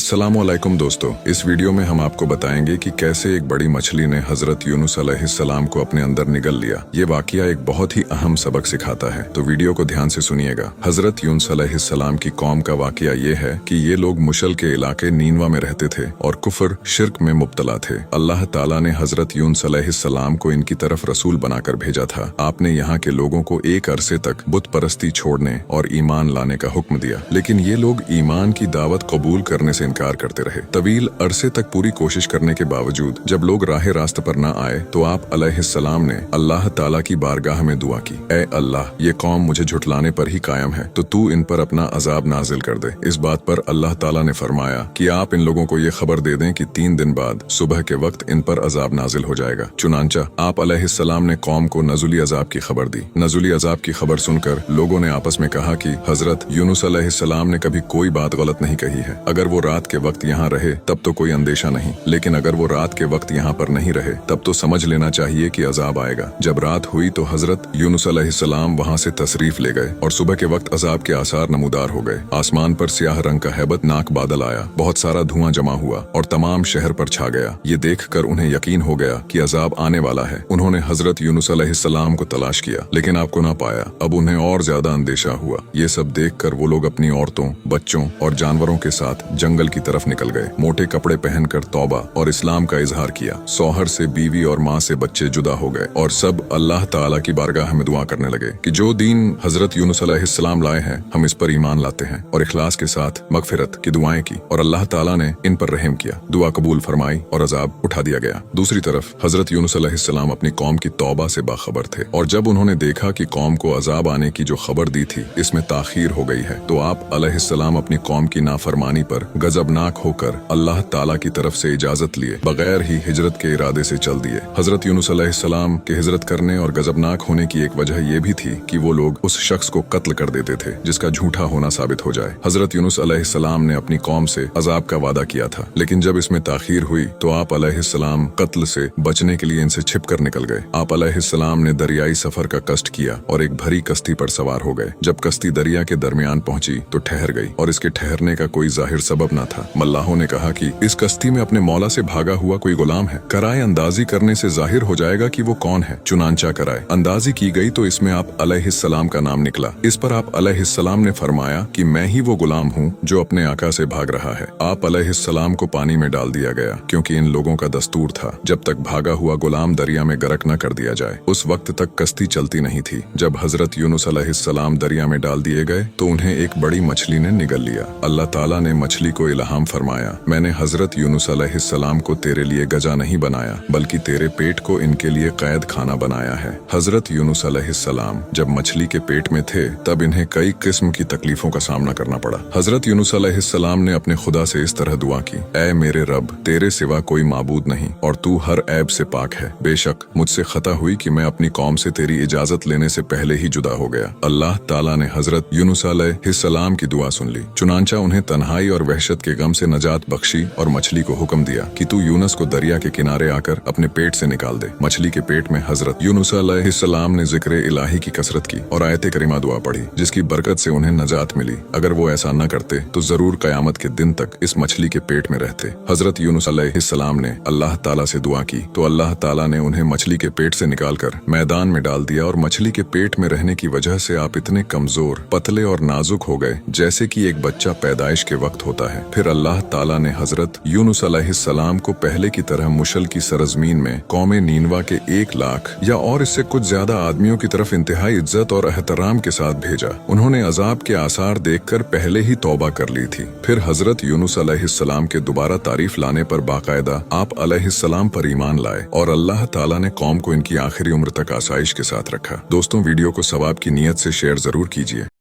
अस्सलामुअलैकुम दोस्तों, इस वीडियो में हम आपको बताएंगे कि कैसे एक बड़ी मछली ने हजरत यूनुस अलैहिस्सलाम को अपने अंदर निगल लिया। ये वाकया एक बहुत ही अहम सबक सिखाता है, तो वीडियो को ध्यान से सुनिएगा। हजरत यूनुस अलैहिस्सलाम की कौम का वाकया ये है कि ये लोग मुशल के इलाके नीनवा में रहते थे और कुफर शिर्क में मुब्तला थे। अल्लाह ताला ने हजरत यूनुस अलैहिस्सलाम को इनकी तरफ रसूल बनाकर भेजा था। आपने यहाँ के लोगों को एक अरसे तक बुत परस्ती छोड़ने और ईमान लाने का हुक्म दिया, लेकिन ये लोग ईमान की दावत कबूल करने से इनकार करते रहे। तवील अरसे तक पूरी कोशिश करने के बावजूद जब लोग राह रास्त पर न आए तो आप अलैहिस्सलाम ने अल्लाह ताला की बारगाह में दुआ की, ऐ अल्लाह, ये कौम मुझे झुठलाने पर ही कायम है, तो तू इन पर अपना अजाब नाजिल कर दे। इस बात पर अल्लाह ताला ने फरमाया कि आप इन लोगों को ये खबर दे दें कि 3 दिन बाद सुबह के वक्त इन पर अजाब नाजिल हो जाएगा। चुनांचा आप अलैहिस्सलाम ने कौम को नजुली अजाब की खबर दी। नजुली अजाब की खबर सुनकर लोगों ने आपस में कहा कि हजरत यूनुस अलैहिस्सलाम ने कभी कोई बात गलत नहीं कही है। अगर वो रात के वक्त यहाँ रहे तब तो कोई अंदेशा नहीं, लेकिन अगर वो रात के वक्त यहाँ पर नहीं रहे तब तो समझ लेना चाहिए कि अजाब आएगा। जब रात हुई तो हजरत यूनुस अलैहिस्सलाम वहाँ से तशरीफ ले गए और सुबह के वक्त अजाब के आसार नमूदार हो गए। आसमान पर स्याह रंग का हैबतनाक बादल आया, बहुत सारा धुआं जमा हुआ और तमाम शहर पर छा गया। ये देखकर उन्हें यकीन हो गया कि अजाब आने वाला है। उन्होंने हजरत यूनुस अलैहिस्सलाम को तलाश किया, लेकिन आपको ना पाया। अब उन्हें और ज्यादा अंदेशा हुआ। ये सब देखकर वो लोग अपनी औरतों, बच्चों और जानवरों के साथ जंगल की तरफ निकल गए। मोटे कपड़े पहनकर तौबा और इस्लाम का इजहार किया। सौहर से बीवी और माँ से बच्चे जुदा हो गए और सब अल्लाह ताला की बारगाह में दुआ करने लगे कि जो दीन हजरत यूनुस अलैहिस्सलाम लाए हैं हम इस पर ईमान लाते हैं, और इखलास के साथ मगफिरत की दुआएं की और अल्लाह ताला ने इन पर रहम किया। दुआ कबूल फरमाई और अजाब उठा दिया गया। दूसरी तरफ हजरत यूनुस अलैहिस्सलाम अपनी कौम की तौबा से बाखबर थे, और जब उन्होंने देखा कि कौम को अजाब आने की जो खबर दी थी इसमें ताखीर हो गई है, तो आप अलैहिस्सलाम अपनी कौम की नाफरमानी पर गजबनाक होकर अल्लाह ताला की तरफ से इजाजत लिए बगैर ही हिजरत के इरादे से चल दिए। हजरत यूनुस अलैहिस्सलाम के हिजरत करने और गजबनाक होने की एक वजह यह भी थी कि वो लोग उस शख्स को कत्ल कर देते थे जिसका झूठा होना साबित हो जाए। हजरत यूनुस अलैहिस्सलाम ने अपनी कौम से अजाब का वादा किया था, लेकिन जब इसमें ताखीर हुई तो आप अलैहिस्सलाम कत्ल से बचने के लिए इनसे छिप कर निकल गए। आप अलैहिस्सलाम ने दरियाई सफर का कष्ट किया और एक भरी कश्ती पर सवार हो गए। जब कश्ती दरिया के दरमियान पहुंची तो ठहर गई, और इसके ठहरने का कोई जाहिर सबब न था। मल्लाहों ने कहा कि इस कश्ती में अपने मौला से भागा हुआ कोई गुलाम है, कराए अंदाजी करने से जाहिर हो जाएगा कि वो कौन है। चुनांचा कराए अंदाजी की गई तो इसमें आप अलैहिस्सलाम का नाम निकला। इस पर आप अलैहिस्सलाम ने फरमाया कि मैं ही वो गुलाम हूँ जो अपने आका से भाग रहा है। आप अलैहिस्सलाम को पानी में डाल दिया गया, क्योंकि इन लोगों का दस्तूर था जब तक भागा हुआ गुलाम दरिया में गर्क न कर दिया जाए उस वक्त तक कश्ती चलती नहीं थी। जब हजरत यूनुस अलैहिस्सलाम दरिया में डाल दिए गए तो उन्हें एक बड़ी मछली ने निगल लिया। अल्लाह ताला ने मछली को इल्हाम फरमाया, मैंने हजरत यूनुस अलैहिस्सलाम को तेरे लिए गजा नहीं बनाया, बल्कि तेरे पेट को इनके लिए कैद खाना बनाया है। हजरत यूनुस अलैहिस्सलाम जब मछली के पेट में थे तब इन्हें कई किस्म की तकलीफों का सामना करना पड़ा। हजरत यूनुस अलैहिस्सलाम ने अपने खुदा से इस तरह दुआ की, ऐ मेरे रब, तेरे सिवा कोई माबूद नहीं और तू हर ऐब से पाक है। बेशक मुझसे खता हुई कि मैं अपनी कौम से तेरी इजाजत लेने से पहले ही जुदा हो गया। अल्लाह ताला ने हजरत यूनुस अलैहिस्सलाम की दुआ सुन ली। चुनांचा उन्हें तन्हाई और वहशत के गम से नजात बख्शी और मछली को हुक्म दिया कि तू यूनुस को दरिया के किनारे आकर अपने पेट से निकाल दे। मछली के पेट में हजरत यूनुस अलैहिस्सलाम ने जिक्र इलाही की कसरत की और आयत करीमा दुआ पढ़ी, जिसकी बरकत से उन्हें नजात मिली। अगर वो ऐसा न करते तो जरूर कयामत के दिन तक इस मछली के पेट में रहते। हजरत यूनुस अलैहिस्सलाम ने अल्लाह ताला से दुआ की तो अल्लाह ताला ने उन्हें मछली के पेट से निकालकर मैदान में डाल दिया, और मछली के पेट में रहने की वजह से आप इतने कमजोर, पतले और नाजुक हो गए जैसे कि एक बच्चा पैदाइश के वक्त होता है। फिर अल्लाह ताला ने हजरत यूनुस अलैहिस्सलाम को पहले की तरह मुशल की सरजमीन में कौमे नीनवा के 1 लाख या और इससे कुछ ज्यादा आदमियों की तरफ इंतहाई इज्जत और एहतराम के साथ भेजा। उन्होंने अजाब के आसार देखकर पहले ही तौबा कर ली थी। फिर हजरत यूनुस अलैहिस्सलाम के दोबारा तारीफ लाने पर बाकायदा आप अलैहिस्सलाम पर ईमान लाए, और अल्लाह ताला ने कौम को इनकी आखिरी उम्र तक आसाइश के साथ रखा। दोस्तों, वीडियो को सवाब की नीयत से शेयर जरूर कीजिए।